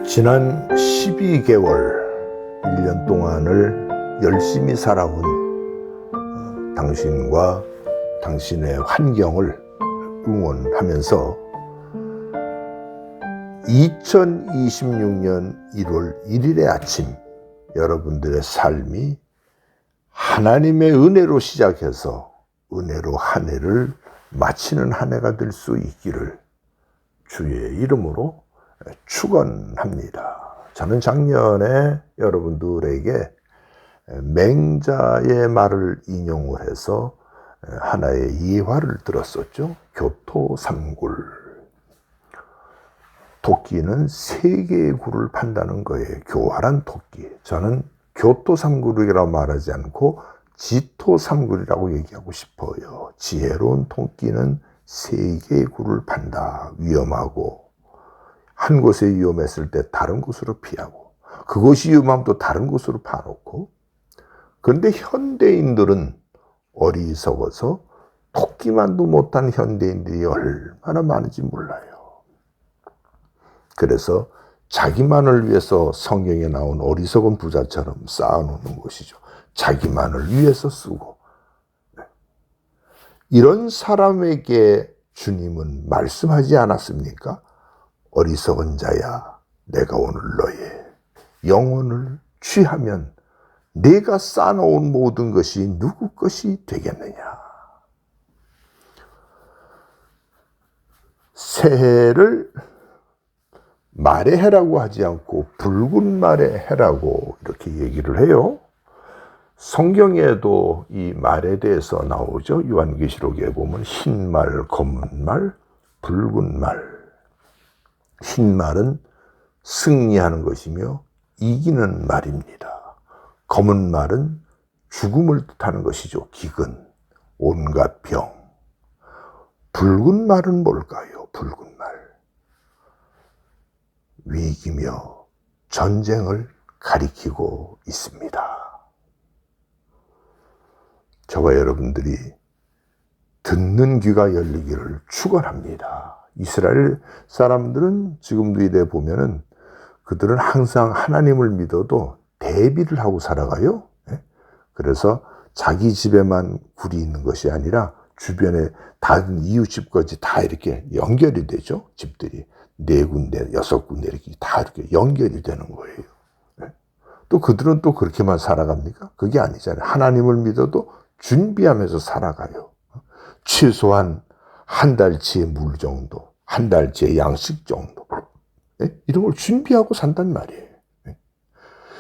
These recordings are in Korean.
지난 12개월, 1년 동안을 열심히 살아온 당신과 당신의 환경을 응원하면서 2026년 1월 1일의 아침, 여러분들의 삶이 하나님의 은혜로 시작해서 은혜로 한 해를 마치는 한 해가 될 수 있기를 주의 이름으로 축원합니다. 저는 작년에 여러분들에게 맹자의 말을 인용을 해서 하나의 예화를 들었었죠. 교토삼굴. 토끼는 3개의 굴을 판다는 거예요. 교활한 토끼. 저는 교토삼굴이라고 말하지 않고 지토삼굴이라고 얘기하고 싶어요. 지혜로운 토끼는 3개의 굴을 판다. 위험하고, 한 곳에 위험했을 때 다른 곳으로 피하고, 그것이 위험하면 또 다른 곳으로 파놓고. 그런데 현대인들은 어리석어서 토끼만도 못한 현대인들이 얼마나 많은지 몰라요. 그래서 자기만을 위해서 성경에 나온 어리석은 부자처럼 쌓아놓는 것이죠. 자기만을 위해서 쓰고. 이런 사람에게 주님은 말씀하지 않았습니까? 어리석은 자야, 내가 오늘 너의 영혼을 취하면 내가 쌓아놓은 모든 것이 누구 것이 되겠느냐. 새해를 말의 해라고 하지 않고 붉은 말의 해라고 이렇게 얘기를 해요. 성경에도 이 말에 대해서 나오죠. 요한계시록에 보면 흰 말, 검은 말, 붉은 말. 흰 말은 승리하는 것이며 이기는 말입니다. 검은 말은 죽음을 뜻하는 것이죠. 기근, 온갖 병. 붉은 말은 뭘까요? 붉은 말. 위기며 전쟁을 가리키고 있습니다. 저와 여러분들이 듣는 귀가 열리기를 축원합니다. 이스라엘 사람들은 지금도 이래 보면은 그들은 항상 하나님을 믿어도 대비를 하고 살아가요. 그래서 자기 집에만 굴이 있는 것이 아니라 주변에 다른 이웃집까지 다 이렇게 연결이 되죠. 집들이 4군데, 6군데 이렇게 다 이렇게 연결이 되는 거예요. 또 그들은 또 그렇게만 살아갑니까? 그게 아니잖아요. 하나님을 믿어도 준비하면서 살아가요. 최소한 한 달치의 물 정도, 한 달치의 양식 정도, 이런 걸 준비하고 산단 말이에요.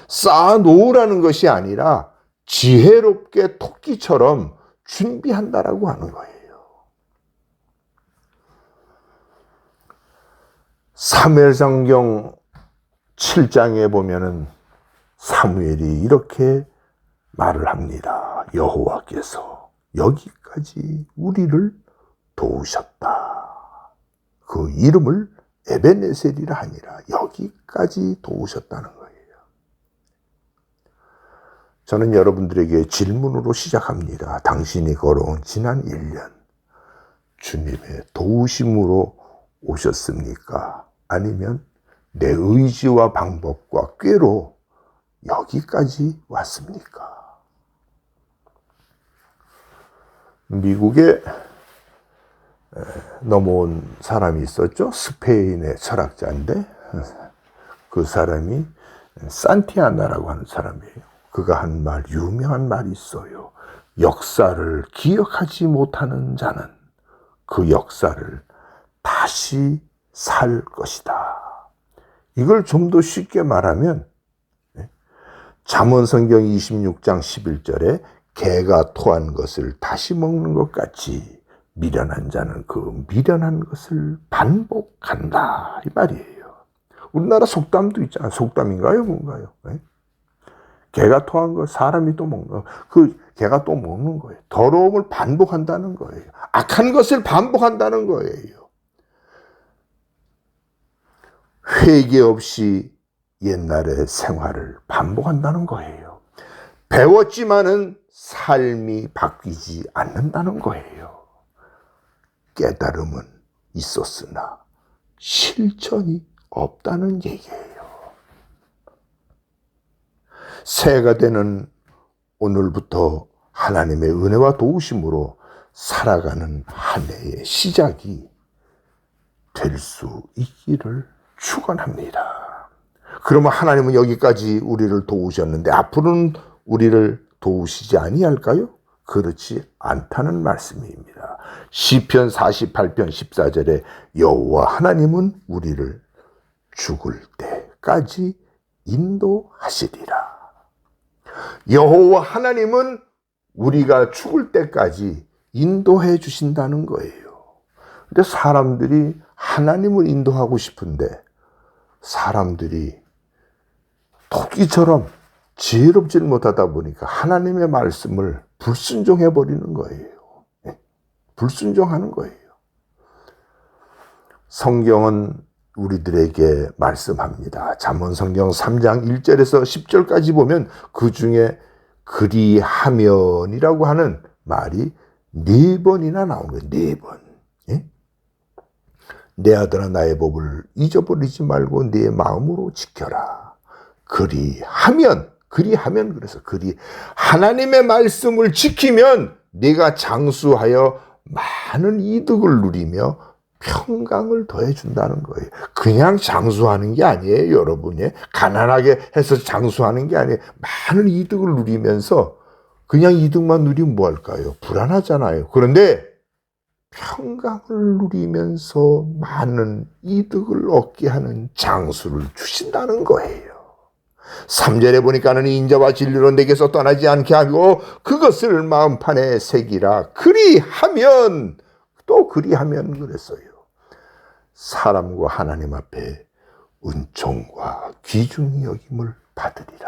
쌓아놓으라는 것이 아니라 지혜롭게 토끼처럼 준비한다라고 하는 거예요. 사무엘상경 7장에 보면은 사무엘이 이렇게 말을 합니다. 여호와께서 여기까지 우리를 도우셨다. 그 이름을 에베네셀이라 하니라. 여기까지 도우셨다는 거예요. 저는 여러분들에게 질문으로 시작합니다. 당신이 걸어온 지난 1년, 주님의 도우심으로 오셨습니까? 아니면 내 의지와 방법과 꾀로 여기까지 왔습니까? 미국에 넘어온 사람이 있었죠. 스페인의 철학자인데 그 사람이 산티아나라고 하는 사람이에요. 그가 한 말, 유명한 말이 있어요. 역사를 기억하지 못하는 자는 그 역사를 다시 살 것이다. 이걸 좀 더 쉽게 말하면 잠언성경 26장 11절에 개가 토한 것을 다시 먹는 것 같이 미련한 자는 그 미련한 것을 반복한다. 이 말이에요. 우리나라 속담도 있잖아요. 속담인가요? 뭔가요? 개가 토한 걸 사람이 또 먹는 거. 그 개가 또 먹는 거예요. 더러움을 반복한다는 거예요. 악한 것을 반복한다는 거예요. 회개 없이 옛날의 생활을 반복한다는 거예요. 배웠지만은 삶이 바뀌지 않는다는 거예요. 깨달음은 있었으나 실천이 없다는 얘기예요. 새해가 되는 오늘부터 하나님의 은혜와 도우심으로 살아가는 한 해의 시작이 될 수 있기를 축원합니다. 그러면 하나님은 여기까지 우리를 도우셨는데 앞으로는 우리를 도우시지 아니할까요? 그렇지 않다는 말씀입니다. 시편 48편 14절에 여호와 하나님은 우리를 죽을 때까지 인도하시리라. 여호와 하나님은 우리가 죽을 때까지 인도해 주신다는 거예요. 근데 사람들이 하나님을 인도하고 싶은데 사람들이 토끼처럼 지혜롭지 못하다 보니까 하나님의 말씀을 불순종해 버리는 거예요. 불순종하는 거예요. 성경은 우리들에게 말씀합니다. 잠언성경 3장 1절에서 10절까지 보면 그 중에 그리하면이라고 하는 말이 4번이나 나온 거예요. 4번. 내 아들아 나의 법을 잊어버리지 말고 네 마음으로 지켜라. 그리하면 그래서 하나님의 말씀을 지키면 네가 장수하여 많은 이득을 누리며 평강을 더해준다는 거예요. 그냥 장수하는 게 아니에요, 여러분이. 가난하게 해서 장수하는 게 아니에요. 많은 이득을 누리면서 그냥 이득만 누리면 뭐 할까요? 불안하잖아요. 그런데 평강을 누리면서 많은 이득을 얻게 하는 장수를 주신다는 거예요. 3절에 보니까는 인자와 진리로 내게서 떠나지 않게 하고 그것을 마음판에 새기라. 그리하면 그랬어요. 사람과 하나님 앞에 은총과 귀중히 여김을 받으리라.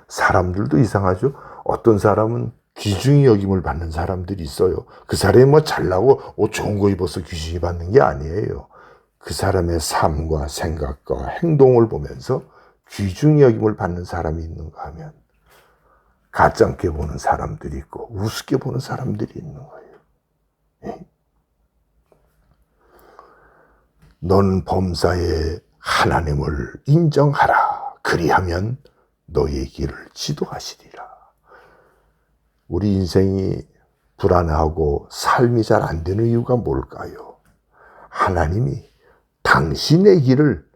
사람들도 이상하죠. 어떤 사람은 귀중히 여김을 받는 사람들이 있어요. 그 사람이 뭐 잘나고 옷 좋은 거 입어서 귀중히 받는 게 아니에요. 그 사람의 삶과 생각과 행동을 보면서 귀중히 여김을 받는 사람이 있는가 하면 가짜게 보는 사람들이 있고 우습게 보는 사람들이 있는 거예요. 넌 범사에 하나님을 인정하라. 그리하면 너의 길을 지도하시리라. 우리 인생이 불안하고 삶이 잘 안 되는 이유가 뭘까요? 하나님이 당신의 길을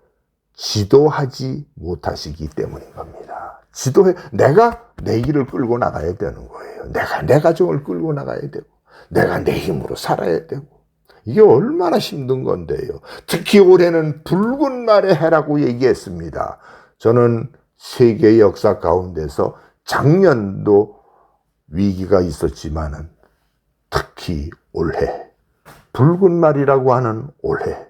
지도하지 못하시기 때문인 겁니다. 내가 내 길을 끌고 나가야 되는 거예요. 내가 내 가정을 끌고 나가야 되고, 내가 내 힘으로 살아야 되고, 이게 얼마나 힘든 건데요. 특히 올해는 붉은 말의 해라고 얘기했습니다. 저는 세계 역사 가운데서 작년도 위기가 있었지만은 특히 올해, 붉은 말이라고 하는 올해,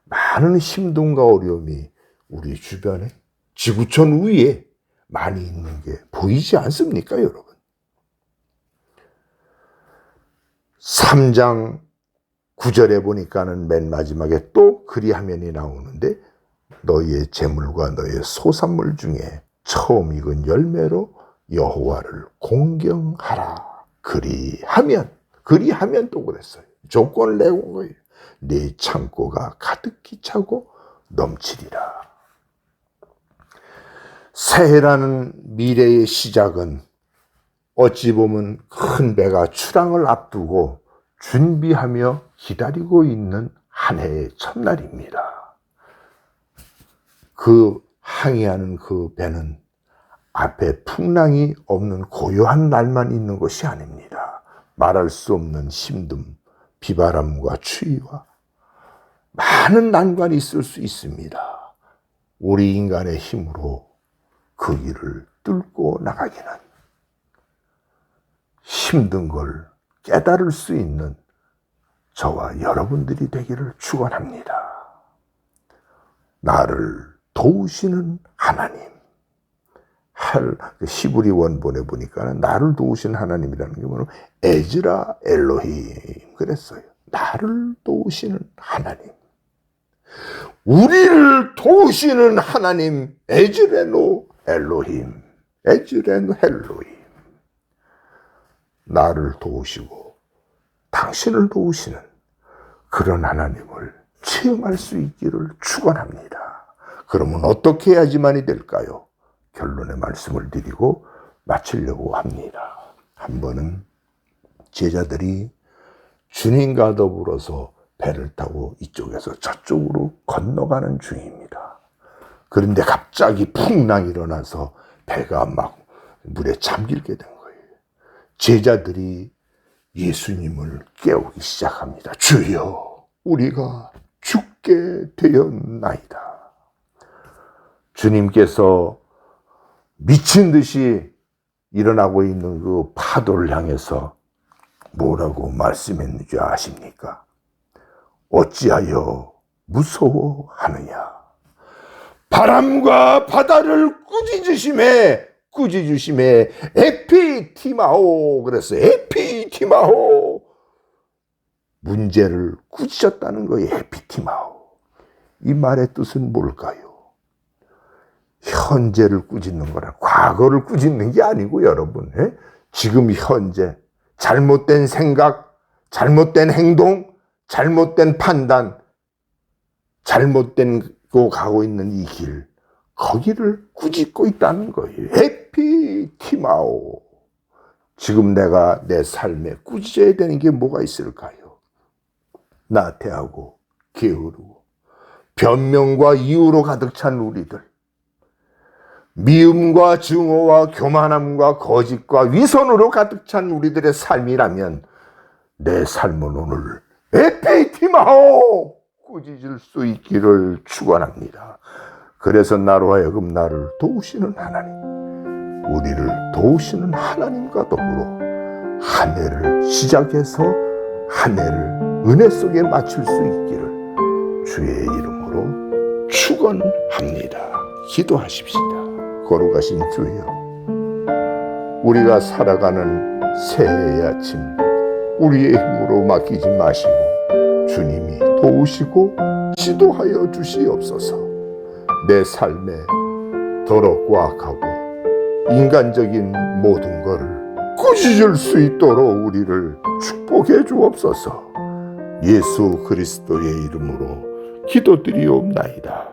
많은 힘듦과 어려움이 우리 주변에 지구촌 위에 많이 있는 게 보이지 않습니까, 여러분? 3장 9절에 보니까는 맨 마지막에 또 그리하면이 나오는데 너희의 재물과 너희의 소산물 중에 처음 익은 열매로 여호와를 공경하라. 그리하면 또 그랬어요. 조건을 내온 거예요. 내 창고가 가득히 차고 넘치리라. 새해라는 미래의 시작은 어찌 보면 큰 배가 출항을 앞두고 준비하며 기다리고 있는 한 해의 첫날입니다. 그 항해하는 그 배는 앞에 풍랑이 없는 고요한 날만 있는 것이 아닙니다. 말할 수 없는 힘듦, 비바람과 추위와 많은 난관이 있을 수 있습니다. 우리 인간의 힘으로 그 길을 뚫고 나가기는 힘든 걸 깨달을 수 있는 저와 여러분들이 되기를 축원합니다. 나를 도우시는 하나님. 히브리 원본에 보니까 나를 도우시는 하나님이라는 게 뭐냐면 에즈라 엘로힘 그랬어요. 나를 도우시는 하나님. 우리를 도우시는 하나님 에즈레노 엘로힘. 에즈레노 엘로힘. 나를 도우시고 당신을 도우시는 그런 하나님을 체험할 수 있기를 축원합니다. 그러면 어떻게 해야지만이 될까요? 결론의 말씀을 드리고 마치려고 합니다. 한 번은 제자들이 주님과 더불어서 배를 타고 이쪽에서 저쪽으로 건너가는 중입니다. 그런데 갑자기 풍랑이 일어나서 배가 막 물에 잠기게 된 거예요. 제자들이 예수님을 깨우기 시작합니다. 주여, 우리가 죽게 되었나이다. 주님께서 미친 듯이 일어나고 있는 그 파도를 향해서 뭐라고 말씀했는지 아십니까? 어찌하여 무서워하느냐? 바람과 바다를 꾸짖으심에 에피티마오 그랬어요. 에피티마오. 문제를 꾸짖었다는 거예요. 에피티마오. 이 말의 뜻은 뭘까요? 현재를 꾸짖는 거라, 과거를 꾸짖는 게 아니고 여러분, 지금 현재 잘못된 생각, 잘못된 행동, 잘못된 판단, 잘못된 거 가고 있는 이 길, 거기를 꾸짖고 있다는 거예요. 에피티마오. 지금 내가 내 삶에 꾸짖어야 되는 게 뭐가 있을까요? 나태하고 게으르고 변명과 이유로 가득 찬 우리들, 미움과 증오와 교만함과 거짓과 위선으로 가득 찬 우리들의 삶이라면 내 삶은 오늘 에피티마오 꾸짖을 수 있기를 축원합니다. 그래서 나로 하여금 나를 도우시는 하나님, 우리를 도우시는 하나님과 더불어 한 해를 시작해서 한 해를 은혜 속에 마칠 수 있기를 주의 이름으로 축원합니다. 기도하십시다. 거룩하신 주여, 우리가 살아가는 새해의 아침 우리의 힘으로 맡기지 마시고 주님이 도우시고 지도하여 주시옵소서. 내 삶에 더럽고 악하고 인간적인 모든 것을 꾸짖을 수 있도록 우리를 축복해 주옵소서. 예수 그리스도의 이름으로 기도드리옵나이다.